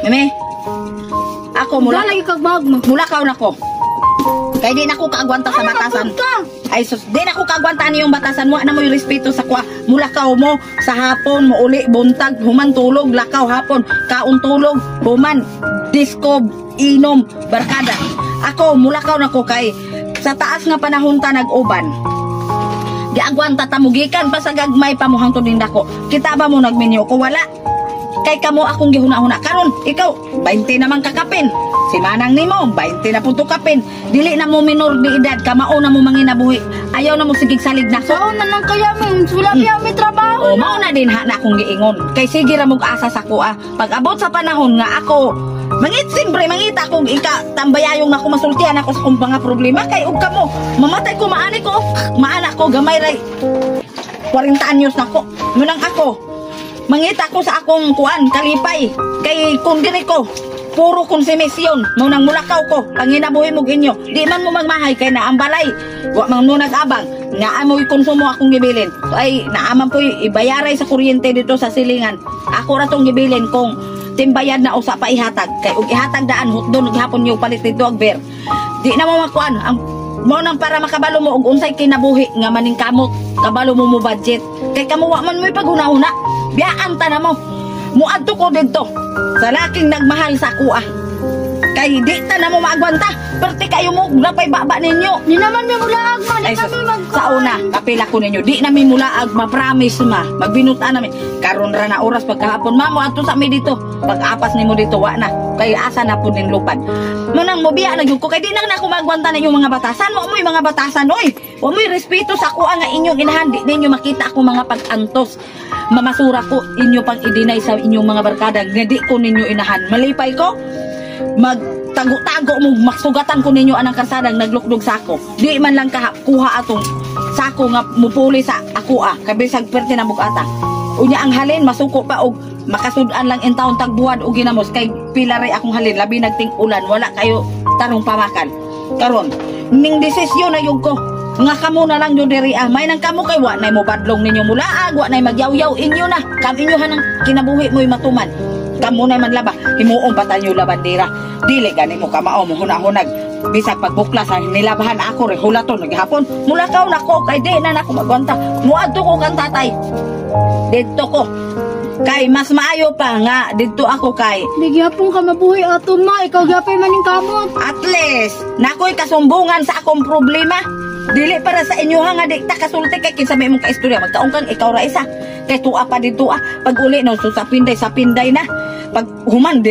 Meme, ako mula lagi kag bag mo. mulakaw na ko. Kaya di na ko kaagwanta sa batasan. Ay sus, di na ko kaagwanta yung batasan mo. Ano mo yung respeto sa kwa. Mulakaw mo sa hapon, mo uli, buntag, human tulog, lakaw hapon, kaon tulog, human, disco, inom, barkada. Ako, mulakaw na ko kay sa taas nga panahon ta nag-uban. Giagwanta tamugikan pa sa gagmay pamuhang tuding dako. Kita ba mo nagminyo ko wala? Kay kamo akong gihuna-huna karon ikaw 20 naman kakapin. Si manang nimo 20 na punto kapin. Dili na mo minor ni edad kamao na mo manginabuhi. Ayaw na mo sigig salig na so. Sao na lang kaya min wala piya may trabaho. O mao na din ha na akong giingon. Kay sige ra mo asa sa kuha. Pag abot sa panahon nga ako mangit simbre mangita kong ika tambayayong na ko masultihan ako sa kong mga problema kay ug kamo mamatay ko maani ko maana ko gamay ray 40 anyos na ko munang ako mangita ko sa akong kuan kalipay kay kung diri ko puro konsumisyon mo nang mulakaw ko panginabuhi mo ginyo di man mo magmahay kay na ang balay wa man mo nag-abang nga amoy konsumo akong gibilin ay naaman po ibayaray sa kuryente dito sa silingan ako ra tong gibilin kung timbayan na usa pa ihatag kay ug ihatag daan hotdon ug hapon yung palit dito ag beer di na mo makuan ang mo nang para makabalo mo og unsay kinabuhi nga maning kamot kabalo mo budget kay kamo wa man mo paghuna-huna biyaan ta na mo muadto ko didto sa laking nagmahal sa kuha kay di ta na mo maagwanta perti kayo mo napay baba ninyo Di naman may mulaag man ay kami mag sa una kapila ko ninyo di namin mulaag ma-promise ma magbinutan namin karon ra na oras pagkahapon mamo ato sa mi dito pag-apas nimo dito wa na kay asa na pud ning lupad manang mobiya na gyud ko kay di na ako magwanta na yung mga batasan mo mga batasan oy wa mo respeto sa kuha nga inyong inahan di ninyo makita ako mga pag-antos mamasura ko inyo pang i-deny sa inyong mga barkada nga di ko ninyo inahan malipay ko magtago-tago mo maksugatan ko ninyo anang karsadang naglukdog sako di man lang kuha atong sako nga mupuli sa ako kabisag perte na bugata unya ang halin masuko pa og makasudan lang in taon tagbuad og ginamos kay pilaray akong halin labi nagting ulan wala kayo tarong pamakan karon ning desisyon na yug ko nga kamo na lang yung diri may nang kamo kay wa nay mo badlong ninyo mulaag wa nay magyaw-yaw inyo na kam inyo hanang kinabuhi mo'y matuman kamo na man laba himuong batan yung labandera dili gani mo kamao mo hunahunag bisag pagbuklas nilabahan ako re hulaton naghapon mulakaw na ko kay di na nako magwanta muadto ko kan tatay dito ko kay mas maayo pa nga dito ako kay Nagyapon ka mabuhi ato ma ikaw gyapay maning kamot. at least nakoy kasumbungan sa akong problema dili para sa inyo nga di ta kasulti kay kinsa may mong kaistorya magtaong kang ikaw ra isa kay tuwa pa dito pag uli no so sa pinday na pag human